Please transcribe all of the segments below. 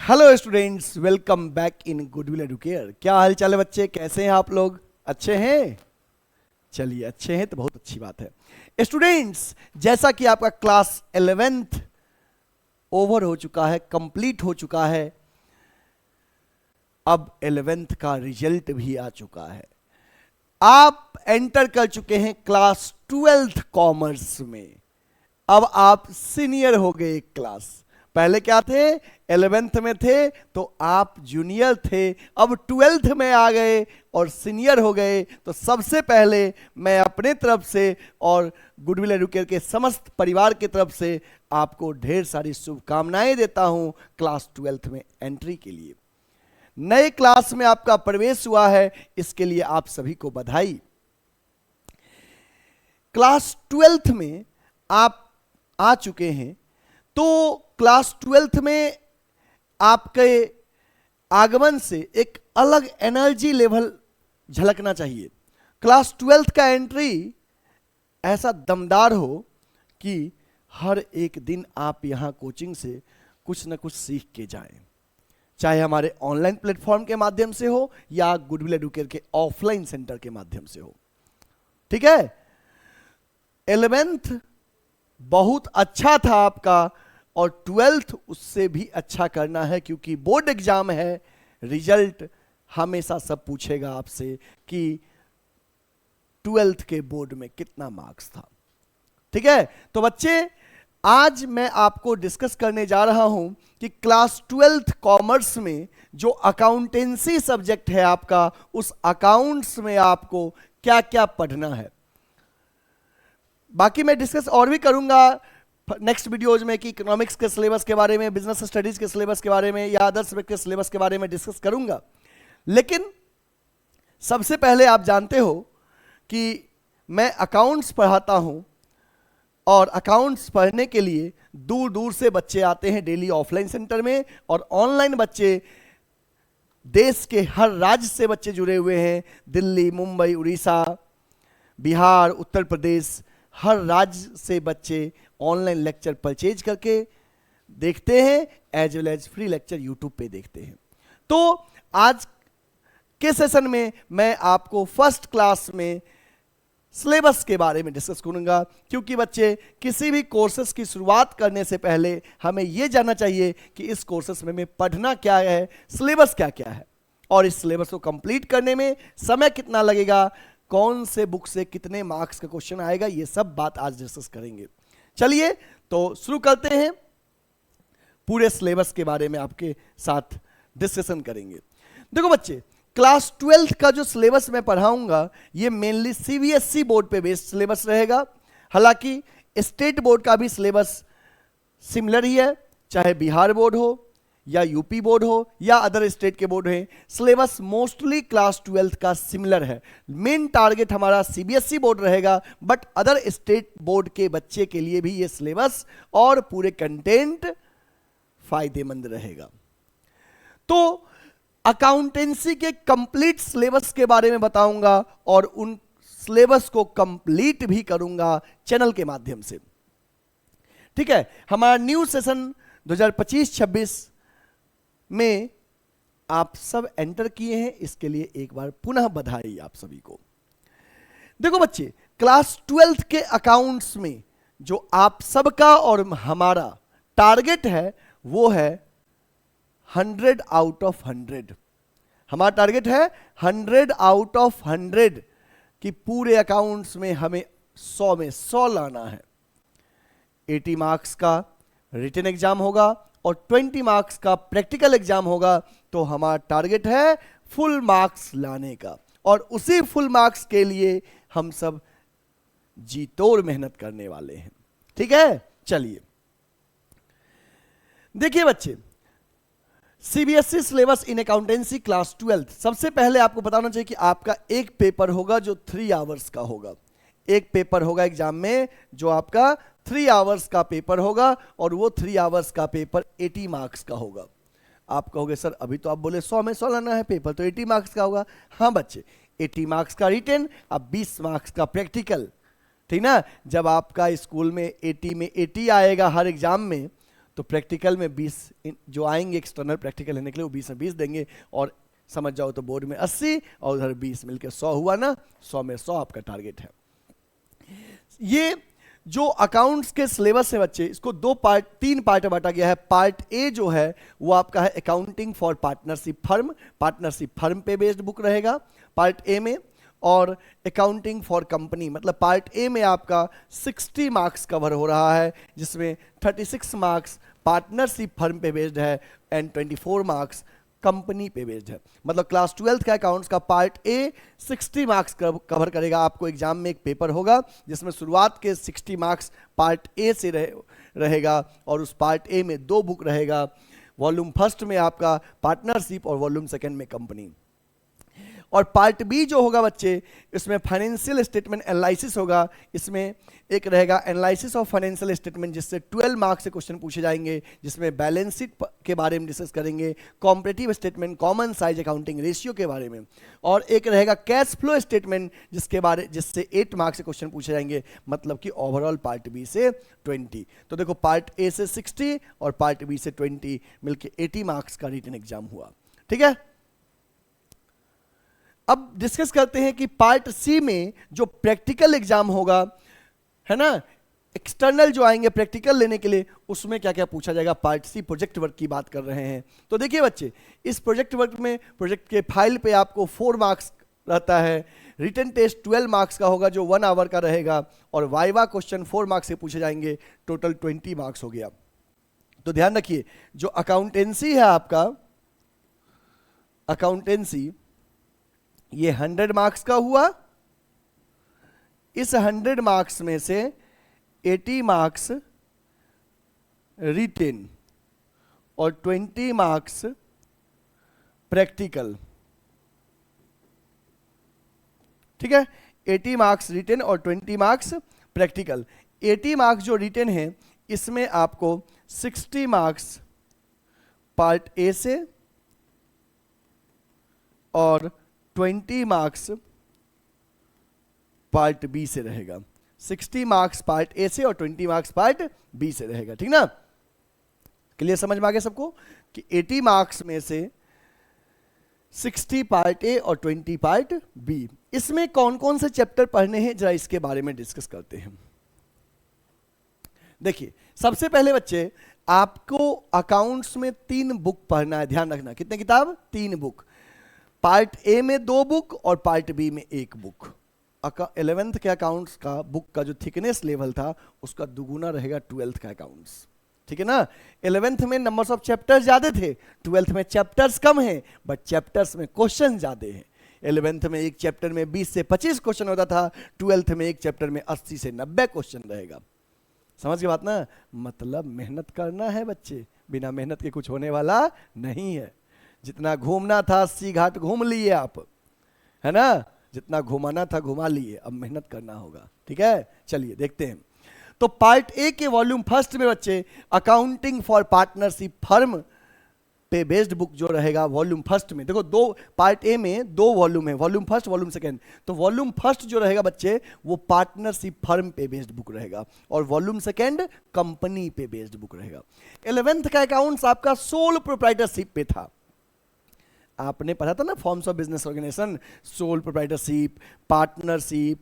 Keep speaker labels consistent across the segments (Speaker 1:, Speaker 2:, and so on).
Speaker 1: Hello students, welcome back in goodwill Educare. क्या हाल चाल है बच्चे, कैसे हैं आप लोग? अच्छे हैं? चलिए, अच्छे हैं तो बहुत अच्छी बात है। स्टूडेंट्स, जैसा कि आपका क्लास 11th ओवर हो चुका है, कंप्लीट हो चुका है, अब 11th का रिजल्ट भी आ चुका है। आप एंटर कर चुके हैं क्लास 12th कॉमर्स में। अब आप सीनियर हो गए एक क्लास। पहले क्या थे? 11th में थे तो आप जूनियर थे, अब 12th में आ गए और सीनियर हो गए। तो सबसे पहले मैं अपने तरफ से और गुडविल एडुकेयर के समस्त परिवार की तरफ से आपको ढेर सारी शुभकामनाएं देता हूं क्लास 12th में एंट्री के लिए। नए क्लास में आपका प्रवेश हुआ है, इसके लिए आप सभी को बधाई। क्लास 12th में आप आ चुके हैं तो क्लास 12th में आपके आगमन से एक अलग एनर्जी लेवल झलकना चाहिए। क्लास 12th का एंट्री ऐसा दमदार हो कि हर एक दिन आप यहां कोचिंग से कुछ ना कुछ सीख के जाएं, चाहे हमारे ऑनलाइन प्लेटफॉर्म के माध्यम से हो या गुडविल एडुकेयर के ऑफलाइन सेंटर के माध्यम से हो। ठीक है? 11th बहुत अच्छा था आपका और 12th उससे भी अच्छा करना है, क्योंकि बोर्ड एग्जाम है। रिजल्ट हमेशा सब पूछेगा आपसे कि 12th के बोर्ड में कितना मार्क्स था। ठीक है? तो बच्चे, आज मैं आपको डिस्कस करने जा रहा हूं कि क्लास 12th कॉमर्स में जो अकाउंटेंसी सब्जेक्ट है आपका, उस अकाउंट्स में आपको क्या क्या पढ़ना है। बाकी मैं डिस्कस और भी करूंगा नेक्स्ट वीडियोज में कि इकोनॉमिक्स के सिलेबस के बारे में, बिजनेस स्टडीज के सिलेबस के बारे में या अदर सब्जेक्ट के सिलेबस के बारे में डिस्कस करूंगा। लेकिन सबसे पहले आप जानते हो कि मैं अकाउंट्स पढ़ाता हूं और अकाउंट्स पढ़ने के लिए दूर दूर से बच्चे आते हैं डेली ऑफलाइन सेंटर में, और ऑनलाइन बच्चे देश के हर राज्य से बच्चे जुड़े हुए हैं। दिल्ली, मुंबई, उड़ीसा, बिहार, उत्तर प्रदेश, हर राज्य से बच्चे ऑनलाइन लेक्चर परचेज करके देखते हैं, as well as free lecture YouTube पे देखते हैं। तो आज के सेशन में मैं आपको फर्स्ट क्लास में सिलेबस के बारे में डिस्कस करूंगा, क्योंकि बच्चे किसी भी कोर्सेस की शुरुआत करने से पहले हमें यह जानना चाहिए कि इस कोर्सेस में पढ़ना क्या है, सिलेबस क्या क्या है, और इस सिलेबस को कंप्लीट करने में समय कितना लगेगा, कौन से बुक से कितने मार्क्स का क्वेश्चन आएगा, ये सब बात आज डिस्कस करेंगे। चलिए तो शुरू करते हैं, पूरे सिलेबस के बारे में आपके साथ डिस्कशन करेंगे। देखो बच्चे, क्लास 12th का जो सिलेबस मैं पढ़ाऊंगा ये मेनली सीबीएसई बोर्ड पे बेस्ड सिलेबस रहेगा। हालांकि स्टेट बोर्ड का भी सिलेबस सिमिलर ही है, चाहे बिहार बोर्ड हो या यूपी बोर्ड हो या अदर स्टेट के बोर्ड हैं, सिलेबस मोस्टली क्लास 12th का सिमिलर है। मेन टारगेट हमारा सीबीएसई बोर्ड रहेगा, बट अदर स्टेट बोर्ड के बच्चे के लिए भी ये सिलेबस और पूरे कंटेंट फायदेमंद रहेगा। तो अकाउंटेंसी के कंप्लीट सिलेबस के बारे में बताऊंगा और उन सिलेबस को कंप्लीट भी करूंगा चैनल के माध्यम से। ठीक है? हमारा न्यू सेशन 2025-26 में आप सब एंटर किए हैं, इसके लिए एक बार पुनः बधाई आप सभी को। देखो बच्चे, क्लास 12th के अकाउंट्स में जो आप सबका और हमारा टारगेट है वो है 100 आउट ऑफ 100। हमारा टारगेट है 100 आउट ऑफ 100 कि पूरे अकाउंट्स में हमें 100 में 100 लाना है। 80 मार्क्स का रिटन एग्जाम होगा और 20 मार्क्स का प्रैक्टिकल एग्जाम होगा। तो हमारा टारगेट है फुल मार्क्स लाने का, और उसी फुल मार्क्स के लिए हम सब जी तोड़ मेहनत करने वाले हैं। ठीक है? चलिए देखिए बच्चे, CBSE syllabus in accountancy class 12th। सबसे पहले आपको बताना चाहिए कि आपका एक पेपर होगा जो 3 आवर्स का होगा। एक पेपर होगा एग्जाम में जो आपका 3 आवर्स का पेपर होगा, और वो 3 आवर्स का पेपर 80 मार्क्स का होगा। आप कहोगे सर अभी तो आप बोले 100 में 100 लाना है, पेपर तो 80 मार्क्स का होगा। हाँ बच्चे, 80 मार्क्स का रिटन, अब 20 मार्क्स का प्रैक्टिकल। ठीक ना? जब आपका स्कूल में 80 में 80 आएगा हर एग्जाम में, तो प्रैक्टिकल में 20 जो आएंगे एक्सटर्नल प्रैक्टिकल लेने के लिए वो 20 में 20 देंगे, और समझ जाओ तो बोर्ड में 80 और उधर 20 मिलके 100 हुआ ना, 100 में 100 आपका टारगेट है। ये जो अकाउंट्स के सिलेबस है बच्चे, इसको तीन पार्ट में बांटा गया है। पार्ट ए जो है वो आपका है अकाउंटिंग फॉर पार्टनरशिप फर्म पे बेस्ड बुक रहेगा पार्ट ए में, और अकाउंटिंग फॉर कंपनी, मतलब पार्ट ए में आपका 60 मार्क्स कवर हो रहा है, जिसमें 36 मार्क्स पार्टनरशिप फर्म पे बेस्ड है एंड 24 मार्क्स कंपनी पे बेस्ड है। मतलब क्लास 12th का अकाउंट्स का पार्ट ए 60 मार्क्स कवर करेगा। आपको एग्जाम में एक पेपर होगा जिसमें शुरुआत के 60 मार्क्स पार्ट ए से रहेगा, और उस पार्ट ए में 2 बुक रहेगा। वॉल्यूम फर्स्ट में आपका पार्टनरशिप और वॉल्यूम सेकंड में कंपनी। और पार्ट बी जो होगा बच्चे, इसमें फाइनेंशियल स्टेटमेंट एनालिसिस होगा। इसमें एक रहेगा एनालिसिस ऑफ फाइनेंशियल स्टेटमेंट, जिससे 12 मार्क्स से क्वेश्चन पूछे जाएंगे, जिसमें बैलेंस शीट के बारे में डिस्कस करेंगे, comparative statement, common size accounting ratio के बारे में, और एक रहेगा कैश फ्लो स्टेटमेंट जिससे 8 मार्क्स से क्वेश्चन पूछे जाएंगे। मतलब कि ओवरऑल पार्ट बी से 20। तो देखो पार्ट ए से 60 और पार्ट बी से 20 मिलके 80 मार्क्स का रिटन एग्जाम हुआ। ठीक है, अब डिस्कस करते हैं कि पार्ट सी में जो प्रैक्टिकल एग्जाम होगा, है ना, एक्सटर्नल जो आएंगे प्रैक्टिकल लेने के लिए, उसमें क्या क्या पूछा जाएगा। पार्ट सी प्रोजेक्ट वर्क की बात कर रहे हैं। तो देखिए बच्चे, इस प्रोजेक्ट वर्क में प्रोजेक्ट के फाइल पे आपको 4 मार्क्स रहता है। रिटन टेस्ट 12 मार्क्स का होगा जो 1 आवर का रहेगा, और वाइवा क्वेश्चन 4 मार्क्स से पूछे जाएंगे। टोटल 20 मार्क्स हो गया। तो ध्यान रखिए, जो अकाउंटेंसी है आपका, अकाउंटेंसी ये 100 मार्क्स का हुआ। इस 100 मार्क्स में से 80 मार्क्स रिटेन और 20 मार्क्स प्रैक्टिकल। ठीक है, 80 मार्क्स रिटेन और 20 मार्क्स प्रैक्टिकल। 80 मार्क्स जो रिटेन है, इसमें आपको 60 मार्क्स पार्ट ए से और 20 मार्क्स पार्ट बी से रहेगा। 60 मार्क्स पार्ट ए से और 20 मार्क्स पार्ट बी से रहेगा। ठीक ना, क्लियर समझ में आ गया सबको कि 80 मार्क्स में से 60 पार्ट ए और 20 पार्ट बी। इसमें कौन कौन से चैप्टर पढ़ने हैं, जरा इसके बारे में डिस्कस करते हैं। देखिए, सबसे पहले बच्चे, आपको अकाउंट्स में 3 बुक पढ़ना है। ध्यान रखना, कितने किताब? 3 बुक। पार्ट ए में 2 बुक और पार्ट बी में 1 बुक। 11th के अकाउंट्स का बुक का जो थिकनेस लेवल था, उसका दुगुना रहेगा 12th का अकाउंट्स। ठीक है ना, 11th में नंबर्स ऑफ चैप्टर्स ज्यादा थे, 12th में चैप्टर्स कम हैं, बट चैप्टर्स में क्वेश्चन ज्यादा हैं। 11th में एक चैप्टर में 20 से 25 क्वेश्चन होता था, 12th में एक चैप्टर में 80 से 90 क्वेश्चन रहेगा। समझ के बात ना, मतलब मेहनत करना है बच्चे, बिना मेहनत के कुछ होने वाला नहीं है। जितना घूमना था 80 घाट घूम लिए आप, है ना, जितना घुमाना था घुमा लिए, अब मेहनत करना होगा। ठीक है, चलिए देखते हैं। तो पार्ट ए के वॉल्यूम फर्स्ट में बच्चे, अकाउंटिंग फॉर पार्टनरशिप फर्म पे बेस्ड बुक जो रहेगा वॉल्यूम फर्स्ट में, देखो 2 पार्ट ए में 2 वॉल्यूम है, वॉल्यूम फर्स्ट वॉल्यूम सेकंड। तो वॉल्यूम फर्स्ट जो रहेगा बच्चे, वो पार्टनरशिप फर्म पे बेस्ड बुक रहेगा, और वॉल्यूम सेकंड कंपनी पे बेस्ड बुक रहेगा। 11th का अकाउंट्स आपका सोल प्रोप्राइटरशिप पे था। आपने पढ़ा था ना, forms of business organisation, sole proprietorship, partnership,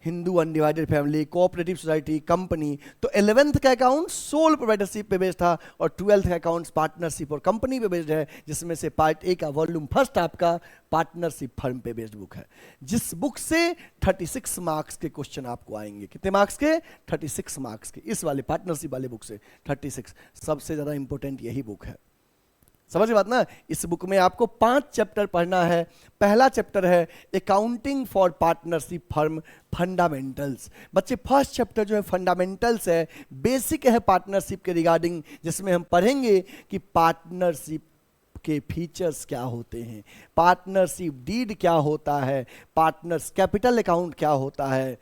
Speaker 1: Hindu undivided family, cooperative society, company. तो 11th का अकाउंट सोल प्रोप्राइटरशिप पे बेस्ड था, और 12th का अकाउंट्स पार्टनरशिप और कंपनी पे बेस्ड है, जिसमें से पार्ट ए का वॉल्यूम फर्स्ट आपका पार्टनरशिप फर्म पे बेस्ड बुक है, जिस बुक से 36 मार्क्स के क्वेश्चन आपको आएंगे। कितने मार्क्स के? 36 मार्क्स के। इस वाले पार्टनरशिप वाले बुक से 36। सबसे ज्यादा इंपॉर्टेंट यही बुक है। समझ बात ना, इस बुक में आपको 5 चैप्टर पढ़ना है। पहला चैप्टर है accounting for partnership firm fundamentals. बच्चे, फर्स्ट चैप्टर जो है फंडामेंटल्स है, बेसिक है पार्टनरशिप के रिगार्डिंग, जिसमें हम पढ़ेंगे कि पार्टनरशिप के फीचर्स क्या होते हैं, पार्टनरशिप डीड क्या होता है, पार्टनर्स कैपिटल अकाउंट क्या होता है,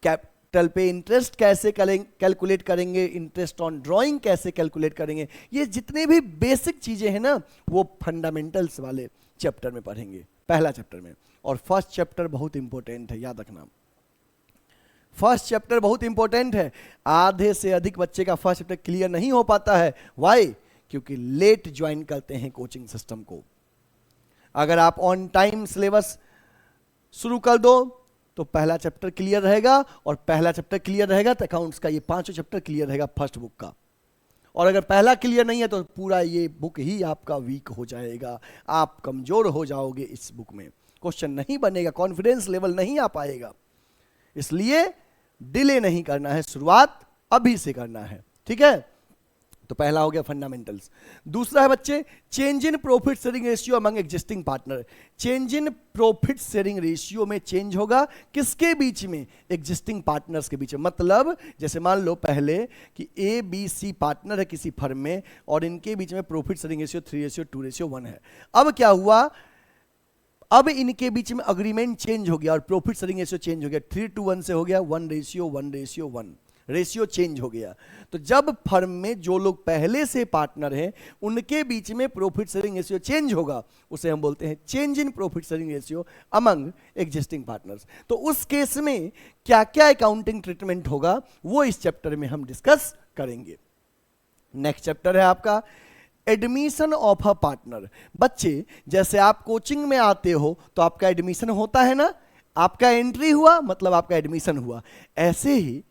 Speaker 1: कैपिटल पे इंटरेस्ट कैसे कैलकुलेट करेंगे, इंटरेस्ट ऑन ड्राइंग कैसे कैलकुलेट करेंगे। ये जितने भी बेसिक चीजें हैं ना, वो फंडामेंटल्स वाले चैप्टर में पढ़ेंगे, पहला चैप्टर में। और फर्स्ट चैप्टर बहुत इंपॉर्टेंट है, याद रखना। फर्स्ट चैप्टर बहुत इंपॉर्टेंट है। आधे से अधिक बच्चे का फर्स्ट चैप्टर क्लियर नहीं हो पाता है। व्हाई? क्योंकि लेट ज्वाइन करते हैं कोचिंग सिस्टम को। अगर आप ऑन टाइम सिलेबस शुरू कर दो तो पहला चैप्टर क्लियर रहेगा, और पहला चैप्टर क्लियर रहेगा तो अकाउंट्स का ये 5 चैप्टर क्लियर रहेगा फर्स्ट बुक का। और अगर पहला क्लियर नहीं है तो पूरा ये बुक ही आपका वीक हो जाएगा, आप कमजोर हो जाओगे इस बुक में, क्वेश्चन नहीं बनेगा, कॉन्फिडेंस लेवल नहीं आ पाएगा। इसलिए डिले नहीं करना है, शुरुआत अभी से करना है। ठीक है, तो पहला हो गया फंडामेंटल्स। दूसरा है बच्चे change in profit sharing ratio among existing partner. Change in profit sharing ratio में चेंज होगा किसके बीच में? एग्जिस्टिंग पार्टनर्स के बीच में। मतलब जैसे मान लो पहले कि ए बी सी पार्टनर है किसी फर्म में, और इनके बीच में प्रॉफिट शेयरिंग रेशियो 3:2:1 है। अब क्या हुआ? अब इनके बीच में अग्रीमेंट चेंज हो गया और प्रॉफिट शेयरिंग रेशियो चेंज हो गया, 3:1 से हो गया 1:1:1। रेशियो चेंज हो गया। तो जब फर्म में जो लोग पहले से पार्टनर हैं उनके बीच में प्रॉफिट शेयरिंग रेशियो चेंज होगा, उसे हम बोलते हैं change in profit sharing ratio among existing partners. तो उस केस में क्या क्या अकाउंटिंग ट्रीटमेंट होगा वो इस चैप्टर में हम डिस्कस करेंगे। नेक्स्ट चैप्टर है आपका एडमिशन ऑफ अ पार्टनर। बच्चे जैसे आप कोचिंग में आते हो तो आपका एडमिशन होता है ना, आपका एंट्री हुआ मतलब आपका एडमिशन हुआ। ऐसे ही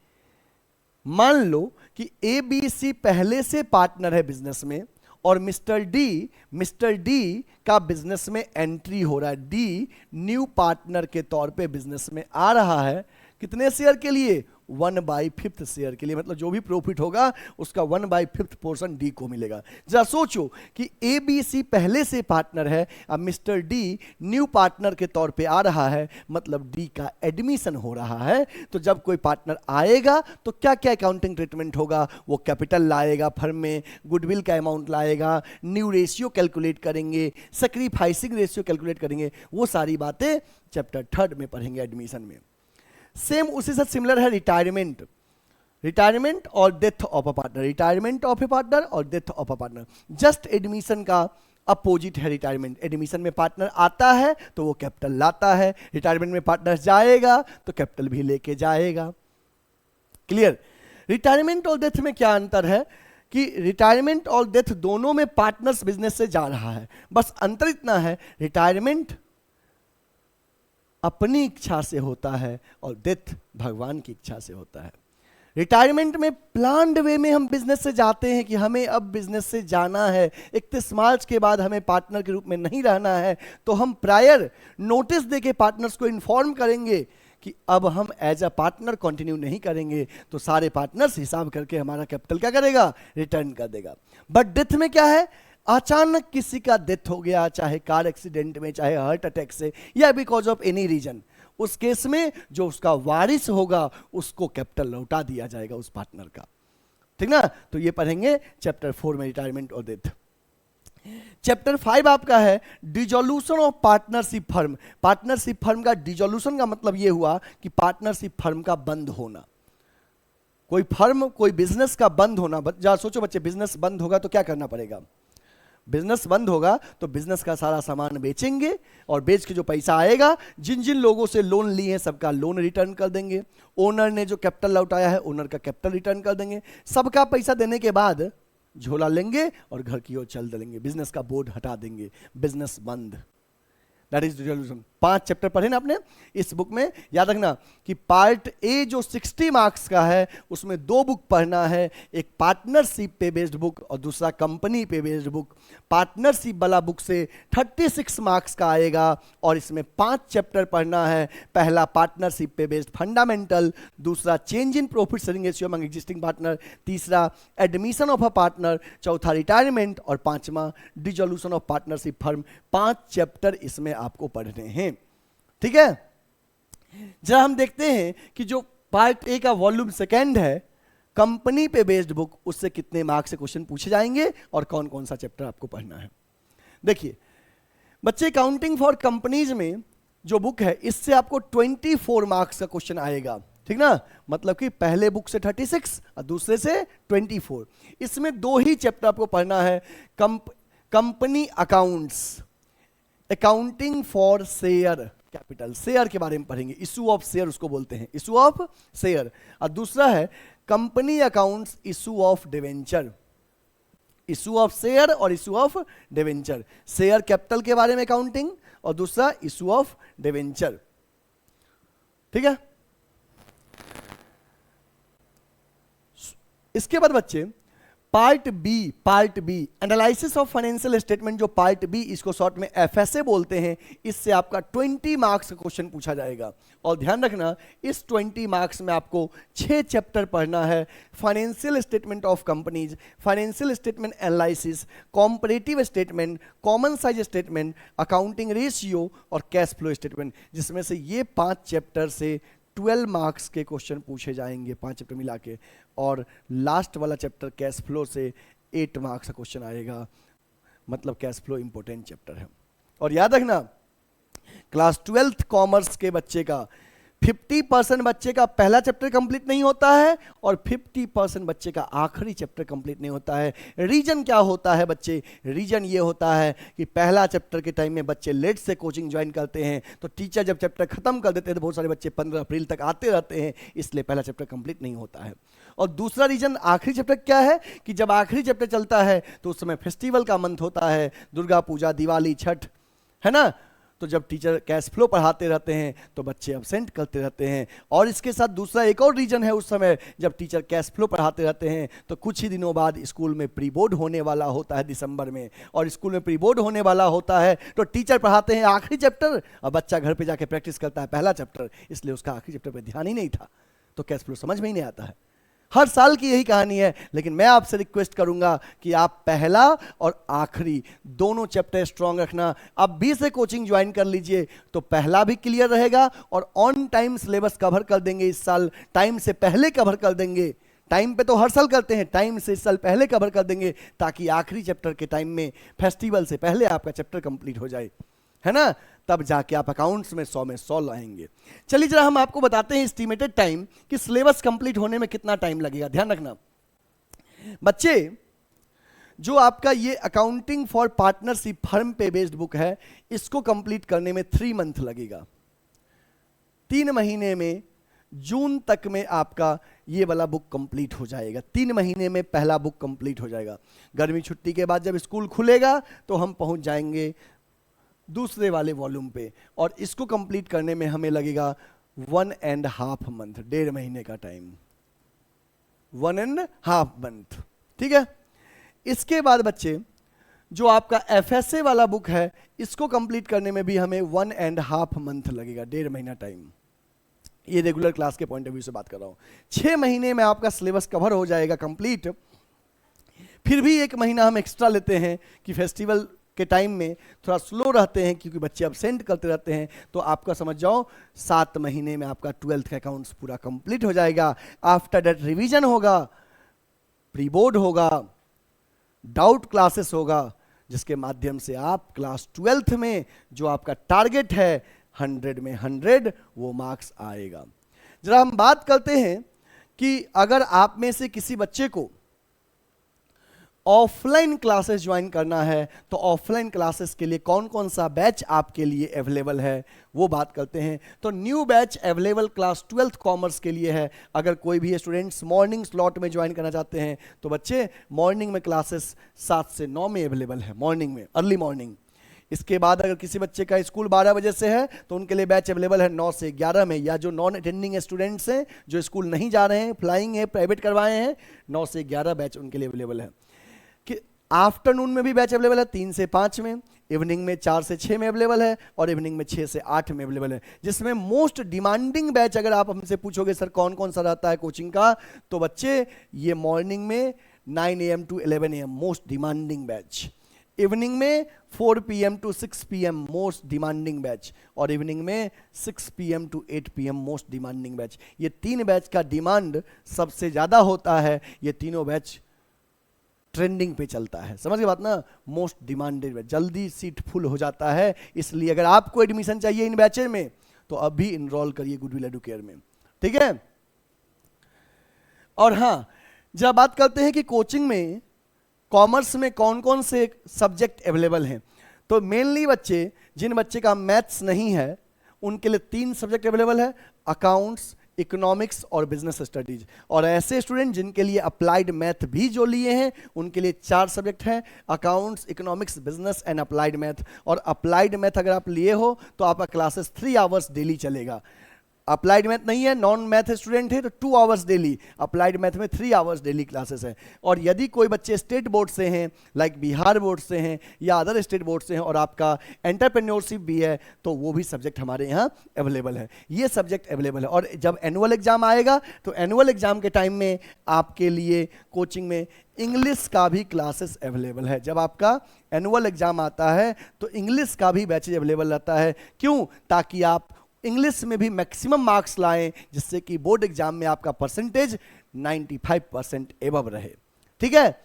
Speaker 1: मान लो कि ए बी सी पहले से पार्टनर है बिजनेस में, और मिस्टर डी का बिजनेस में एंट्री हो रहा है। डी न्यू पार्टनर के तौर पे बिजनेस में आ रहा है। कितने शेयर के लिए? 1/5 शेयर के लिए। मतलब जो भी प्रॉफिट होगा उसका 1/5 पोर्शन डी को मिलेगा। जरा सोचो कि ए बी सी पहले से पार्टनर है, अब मिस्टर डी न्यू पार्टनर के तौर पे आ रहा है, मतलब डी का एडमिशन हो रहा है। तो जब कोई पार्टनर आएगा तो क्या क्या अकाउंटिंग ट्रीटमेंट होगा? वो कैपिटल लाएगा फर्म में, गुडविल का अमाउंट लाएगा, न्यू रेशियो कैलकुलेट करेंगे, सैक्रिफाइसिंग रेशियो कैलकुलेट करेंगे। वो सारी बातें चैप्टर 3 में पढ़ेंगे एडमिशन में। सेम उसी से सिमिलर है रिटायरमेंट और death of a partner. Retirement of a partner और death of a partner just admission का अपोजिट है। रिटायरमेंट, एडमिशन में पार्टनर आता है तो वो कैपिटल लाता है, रिटायरमेंट में पार्टनर जाएगा तो कैपिटल भी लेके जाएगा। क्लियर? रिटायरमेंट और डेथ में क्या अंतर है कि रिटायरमेंट और डेथ दोनों में पार्टनर्स बिजनेस से जा रहा है, बस अंतर इतना है रिटायरमेंट अपनी इच्छा से होता है और डेथ भगवान की इच्छा से होता है। रिटायरमेंट में प्लान्ड वे में हम बिजनेस से जाते हैं कि हमें अब बिजनेस से जाना है, 31 मार्च के बाद हमें पार्टनर के रूप में नहीं रहना है, तो हम प्रायर नोटिस देके पार्टनर्स को इन्फॉर्म करेंगे कि अब हम एज अ पार्टनर कंटिन्यू नहीं करेंगे। तो सारे पार्टनर्स हिसाब करके हमारा कैपिटल क्या करेगा? रिटर्न कर देगा। बट डेथ में क्या है? अचानक किसी का डेथ हो गया, चाहे कार एक्सीडेंट में, चाहे हार्ट अटैक से, या बिकॉज ऑफ एनी रीजन, उस केस में जो उसका वारिस होगा उसको कैपिटल लौटा दिया जाएगा उस पार्टनर का। ठीक ना? तो ये पढ़ेंगे चैप्टर 4 में रिटायरमेंट और डेथ। चैप्टर 5 आपका है dissolution of partnership firm. Partnership firm का डिसॉल्यूशन का मतलब ये हुआ कि पार्टनरशिप फर्म का बंद होना। कोई फर्म, कोई बिजनेस का बंद होना। जरा सोचो बच्चे, बिजनेस बंद होगा तो क्या करना पड़ेगा? बिजनेस बंद होगा तो बिजनेस का सारा सामान बेचेंगे, और बेच के जो पैसा आएगा, जिन जिन लोगों से लोन लिए हैं सबका लोन रिटर्न कर देंगे, ओनर ने जो कैपिटल लौटाया है ओनर का कैपिटल रिटर्न कर देंगे। सबका पैसा देने के बाद झोला लेंगे और घर की ओर चल देंगे, बिजनेस का बोर्ड हटा देंगे, बिजनेस बंद। That is dissolution. 5 चैप्टर पढ़े ना आपने इस बुक में। याद रखना कि पार्ट ए जो 60 मार्क्स का है उसमें 2 बुक पढ़ना है, एक पार्टनरशिप पे बेस्ड बुक और दूसरा कंपनी पे बेस्ड बुक। पार्टनरशिप वाला बुक से 36 मार्क्स का आएगा और इसमें 5 चैप्टर पढ़ना है। पहला पार्टनरशिप पे बेस्ड फंडामेंटल, दूसरा change in profit sharing ratio among existing partner, तीसरा एडमिशन ऑफ अ पार्टनर, चौथा रिटायरमेंट और 5वां dissolution of partnership firm. 5 chapter इसमें आपको पढ़ने हैं। ठीक है, जरा हम देखते हैं कि जो पार्ट ए का वॉल्यूम 2 है कंपनी पे बेस्ड बुक, उससे कितने मार्क्स से क्वेश्चन पूछे जाएंगे और कौन कौन सा चैप्टर आपको पढ़ना है। देखिए बच्चे, काउंटिंग फॉर कंपनीज में जो बुक है इससे आपको 24 मार्क्स का क्वेश्चन आएगा। ठीक ना? मतलब कि पहले बुक से 36 और दूसरे से 24। इसमें 2 ही चैप्टर आपको पढ़ना है, company accounts, accounting for share. Capital, share के बारे में पढ़ेंगे, इशू ऑफ शेयर उसको बोलते हैं, इशू ऑफ शेयर। और दूसरा है company accounts issue of debenture, issue of share और issue of debenture, share capital के बारे में अकाउंटिंग और दूसरा इशू ऑफ डिवेंचर। ठीक है, इसके बाद बच्चे part B analysis of financial statement, जो पार्ट बी, इसको शॉर्ट में एफएसए बोलते हैं, इससे आपका 20 मार्क्स का क्वेश्चन पूछा जाएगा। और ध्यान रखना इस 20 मार्क्स में आपको 6 चैप्टर पढ़ना है, financial statement of companies, financial statement analysis, comparative statement, common size statement, accounting ratio और कैश फ्लो स्टेटमेंट, जिसमें से ये 5 चैप्टर से 12 मार्क्स के क्वेश्चन पूछे जाएंगे, 5 चैप्टर मिला के। और लास्ट वाला चैप्टर कैश फ्लो से 8 मार्क्स का क्वेश्चन आएगा, मतलब कैश फ्लो इंपॉर्टेंट चैप्टर है। और याद रखना क्लास 12th कॉमर्स के बच्चे का 50% बच्चे का पहला चैप्टर कंप्लीट नहीं होता है और 50% बच्चे का आखिरी चैप्टर कंप्लीट नहीं होता है। रीजन क्या होता है बच्चे? रीजन ये होता है कि पहला चैप्टर के टाइम में बच्चे लेट से कोचिंग ज्वाइन करते हैं, तो टीचर जब चैप्टर खत्म कर देते हैं तो बहुत सारे बच्चे 15 अप्रैल तक आते रहते हैं, इसलिए पहला चैप्टर कंप्लीट नहीं होता है। और दूसरा रीजन आखिरी चैप्टर क्या है कि जब आखिरी चैप्टर चलता है तो उस समय फेस्टिवल का मंथ होता है, दुर्गा पूजा, दिवाली, छठ, है ना, तो जब टीचर कैश फ्लो पढ़ाते रहते हैं तो बच्चे अब्सेंट करते रहते हैं। और इसके साथ दूसरा एक और रीजन है, उस समय जब टीचर कैश फ्लो पढ़ाते रहते हैं तो कुछ ही दिनों बाद स्कूल में प्री बोर्ड होने वाला होता है दिसंबर में, और स्कूल में प्री बोर्ड होने वाला होता है तो टीचर पढ़ाते हैं आखिरी चैप्टर और बच्चा घर पे जाके प्रैक्टिस करता है पहला चैप्टर, इसलिए उसका आखिरी चैप्टर पर ध्यान ही नहीं था, तो कैश फ्लो समझ में ही नहीं आता है। हर साल की यही कहानी है, लेकिन मैं आपसे रिक्वेस्ट करूंगा कि आप पहला और आखिरी दोनों चैप्टर स्ट्रांग रखना। अब भी से कोचिंग ज्वाइन कर लीजिए तो पहला भी क्लियर रहेगा और ऑन टाइम सिलेबस कवर कर देंगे। इस साल टाइम से पहले कवर कर देंगे, टाइम पे तो हर साल करते हैं, टाइम से इस साल पहले कवर कर देंगे ताकि आखिरी चैप्टर के टाइम में फेस्टिवल से पहले आपका चैप्टर कंप्लीट हो जाए, है ना, तब जाके आप अकाउंट्स में 100 में 100 लाएंगे। चलिए जरा हम आपको बताते हैं एस्टिमेटेड टाइम कि सिलेबस कंप्लीट होने में कितना टाइम लगेगा। ध्यान रखना बच्चे, जो आपका ये अकाउंटिंग फॉर पार्टनरशिप फर्म पे बेस्ड बुक है, इसको कंप्लीट करने में 3 मंथ लगेगा। 3 महीने में जून तक में आपका ये वाला बुक कंप्लीट हो जाएगा। 3 महीने में पहला बुक कंप्लीट हो जाएगा। गर्मी छुट्टी के बाद जब स्कूल खुलेगा तो हम पहुंच जाएंगे दूसरे वाले वॉल्यूम पे, और इसको कंप्लीट करने में हमें लगेगा 1.5 मंथ, 1.5 महीने का टाइम, 1.5 मंथ। ठीक है, इसके बाद बच्चे जो आपका एफएसए वाला बुक है, इसको कंप्लीट करने में भी हमें 1.5 मंथ लगेगा, 1.5 महीना टाइम। ये रेगुलर क्लास के पॉइंट ऑफ व्यू से बात कर रहा हूं। 6 महीने में आपका सिलेबस कवर हो जाएगा कंप्लीट। फिर भी 1 महीना हम एक्स्ट्रा लेते हैं कि फेस्टिवल के टाइम में थोड़ा स्लो रहते हैं क्योंकि बच्चे अब्सेंट करते रहते हैं, तो आपका समझ जाओ 7 महीने में आपका 12th का अकाउंट्स पूरा कंप्लीट हो जाएगा। आफ्टर दैट रिवीजन होगा, प्री बोर्ड होगा, डाउट क्लासेस होगा, जिसके माध्यम से आप क्लास 12th में जो आपका टारगेट है 100 में 100 वो मार्क्स आएगा। जरा हम बात करते हैं कि अगर आप में से किसी बच्चे को ऑफलाइन क्लासेस ज्वाइन करना है तो ऑफलाइन क्लासेस के लिए कौन कौन सा बैच आपके लिए अवेलेबल है वो बात करते हैं। तो new batch available class 12th commerce के लिए है। अगर कोई भी स्टूडेंट्स मॉर्निंग स्लॉट में ज्वाइन करना चाहते हैं तो बच्चे मॉर्निंग में क्लासेस 7 से 9 में अवेलेबल है, मॉर्निंग में, अर्ली मॉर्निंग। इसके बाद अगर किसी बच्चे का स्कूल 12 बजे से है तो उनके लिए बैच अवेलेबल है 9 से 11 में, या जो नॉन अटेंडिंग स्टूडेंट्स हैं जो स्कूल नहीं जा रहे हैं, फ्लाइंग है, प्राइवेट करवाए हैं, 9 से 11 बैच उनके लिए अवेलेबल है। कि आफ्टरनून में भी बैच अवेलेबल है 3 से 5 में, इवनिंग में 4 से 6 में अवेलेबल है, और इवनिंग में 6 से 8 में अवेलेबल है। जिसमें मोस्ट डिमांडिंग बैच अगर आप हमसे पूछोगे सर कौन कौन सा रहता है कोचिंग का, तो बच्चे ये मॉर्निंग में 9 AM to 11 AM most demanding batch, evening में 4 PM to 6 PM most demanding batch, और इवनिंग में 6 PM to 8 PM most demanding batch. ये 3 बैच का डिमांड सबसे ज़्यादा होता है। ये तीनों बैच ट्रेंडिंग पे चलता है, समझ गए बात ना, मोस्ट डिमांडेड बैच, जल्दी सीट फुल हो जाता है। इसलिए अगर आपको एडमिशन चाहिए इन बैचेज में तो अभी इनरोल करिए गुडविल एडुकेयर में, ठीक है। और हाँ, जब बात करते हैं कि कोचिंग में कॉमर्स में कौन कौन से सब्जेक्ट अवेलेबल हैं, तो मेनली बच्चे जिन बच्चे का मैथ्स नहीं है उनके लिए 3 सब्जेक्ट अवेलेबल है, अकाउंट्स, इकोनॉमिक्स और बिजनेस स्टडीज। और ऐसे स्टूडेंट जिनके लिए अप्लाइड मैथ भी जो लिए हैं उनके लिए 4 सब्जेक्ट हैं, accounts, economics, business and applied math. और अप्लाइड मैथ अगर आप लिए हो तो आपका क्लासेस 3 आवर्स डेली चलेगा। अप्लाइड मैथ नहीं है, नॉन मैथ स्टूडेंट है तो 2 आवर्स डेली, अप्लाइड मैथ में 3 आवर्स डेली क्लासेस है। और यदि कोई बच्चे स्टेट बोर्ड से हैं, लाइक बिहार बोर्ड से हैं या अदर स्टेट बोर्ड से हैं और आपका एंटरप्रेन्योरशिप भी है तो वो भी सब्जेक्ट हमारे यहाँ अवेलेबल है। ये सब्जेक्ट अवेलेबल है। और जब एनुअल एग्जाम आएगा तो एनुअल एग्जाम के टाइम में आपके लिए कोचिंग में इंग्लिश का भी क्लासेस अवेलेबल है। जब आपका एनुअल एग्जाम आता है तो इंग्लिश का भी बैचेज अवेलेबल रहता है। क्यों? ताकि आप इंग्लिश में भी मैक्सिमम मार्क्स लाएं, जिससे कि बोर्ड एग्जाम में आपका परसेंटेज 95% एबव रहे। ठीक है,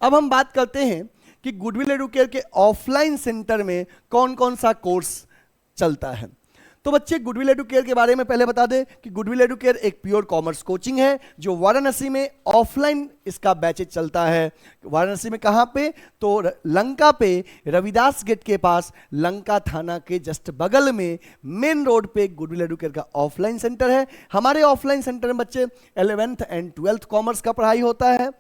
Speaker 1: अब हम बात करते हैं कि गुडविल एडुकेयर के ऑफलाइन सेंटर में कौन कौन सा कोर्स चलता है। तो बच्चे गुडविल एडुकेयर के बारे में पहले बता दें कि गुडविल एडुकेयर एक प्योर कॉमर्स कोचिंग है जो वाराणसी में ऑफलाइन इसका बैचेज चलता है। वाराणसी में कहाँ पे? तो लंका पे, रविदास गेट के पास, लंका थाना के जस्ट बगल में मेन रोड पे गुडविल एडुकेयर का ऑफलाइन सेंटर है। हमारे ऑफलाइन सेंटर में बच्चे 11th एंड 12th कॉमर्स का पढ़ाई होता है।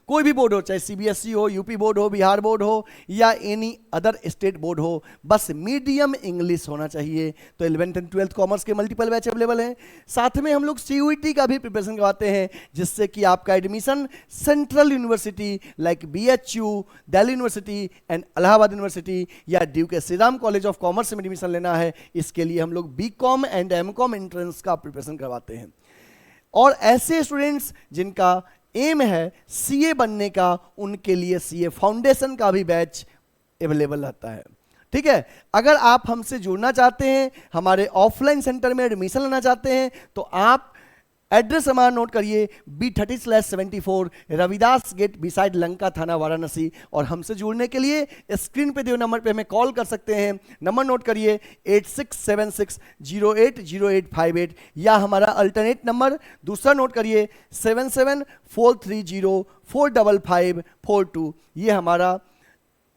Speaker 1: कोई भी बोर्ड हो, चाहे सीबीएसई हो, यूपी बोर्ड हो, बिहार बोर्ड हो या एनी अदर स्टेट बोर्ड हो, बस मीडियम इंग्लिश होना चाहिए। तो 11th एंड 12th कॉमर्स के मल्टीपल बैच अवेलेबल हैं। साथ में हम लोग सीयूईटी का भी प्रिपरेशन करवाते हैं, जिससे कि आपका admission central university like BHU, Delhi university and Allahabad university या ड्यू के Shri Ram college of commerce में एडमिशन लेना है, इसके लिए हम लोग बीकॉम एंड एमकॉम एंट्रेंस का प्रिपरेशन करवाते हैं। और ऐसे स्टूडेंट्स जिनका एम है सीए बनने का, उनके लिए सीए फाउंडेशन का भी बैच अवेलेबल रहता है। ठीक है, अगर आप हमसे जुड़ना चाहते हैं, हमारे ऑफलाइन सेंटर में एडमिशन लेना चाहते हैं, तो आप एड्रेस हमारा नोट करिए, B30/74 Ravidas gate beside Lanka थाना वाराणसी। और हमसे जुड़ने के लिए स्क्रीन पे दिए नंबर पे हमें कॉल कर सकते हैं। नंबर नोट करिए 8676080858 या हमारा अल्टरनेट नंबर दूसरा नोट करिए 7743045542। ये हमारा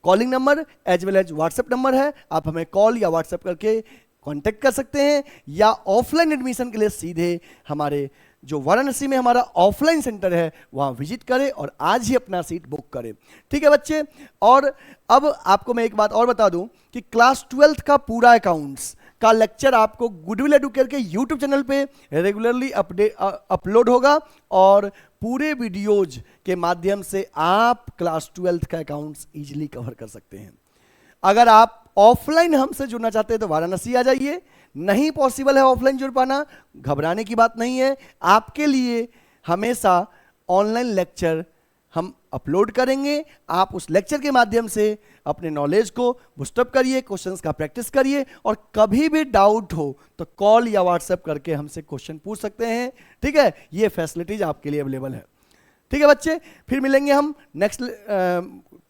Speaker 1: calling number as well as WhatsApp number है। आप हमें कॉल या व्हाट्सएप करके कांटेक्ट कर सकते हैं या ऑफलाइन एडमिशन के लिए सीधे हमारे जो वाराणसी में हमारा ऑफलाइन सेंटर है वहां विजिट करें और आज ही अपना सीट बुक करें। ठीक है बच्चे, और अब आपको मैं एक बात और बता दूं कि क्लास 12th का पूरा अकाउंट्स का लेक्चर आपको गुडविल एडुकेयर के यूट्यूब चैनल पे रेगुलरली अपलोड होगा और पूरे वीडियोज के माध्यम से आप क्लास 12th का अकाउंट्स इजीली कवर कर सकते हैं। अगर आप ऑफलाइन हमसे जुड़ना चाहते हैं तो वाराणसी आ जाइए। नहीं पॉसिबल है ऑफलाइन जुड़ पाना, घबराने की बात नहीं है। आपके लिए हमेशा ऑनलाइन लेक्चर हम अपलोड करेंगे। आप उस लेक्चर के माध्यम से अपने नॉलेज को बूस्टअप करिए, क्वेश्चंस का प्रैक्टिस करिए और कभी भी डाउट हो तो कॉल या व्हाट्सएप करके हमसे क्वेश्चन पूछ सकते हैं। ठीक है, ये फैसिलिटीज आपके लिए अवेलेबल है। ठीक है बच्चे, फिर मिलेंगे हम नेक्स्ट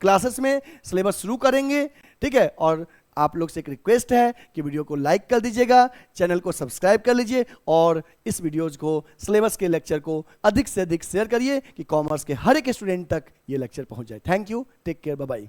Speaker 1: क्लासेस में, सिलेबस शुरू करेंगे। ठीक है, और आप लोग से एक रिक्वेस्ट है कि वीडियो को लाइक कर दीजिएगा, चैनल को सब्सक्राइब कर लीजिए और इस वीडियोज को, सिलेबस के लेक्चर को अधिक से अधिक शेयर करिए कि कॉमर्स के हर एक स्टूडेंट तक ये लेक्चर पहुंच जाए। Thank you, take care, bye bye.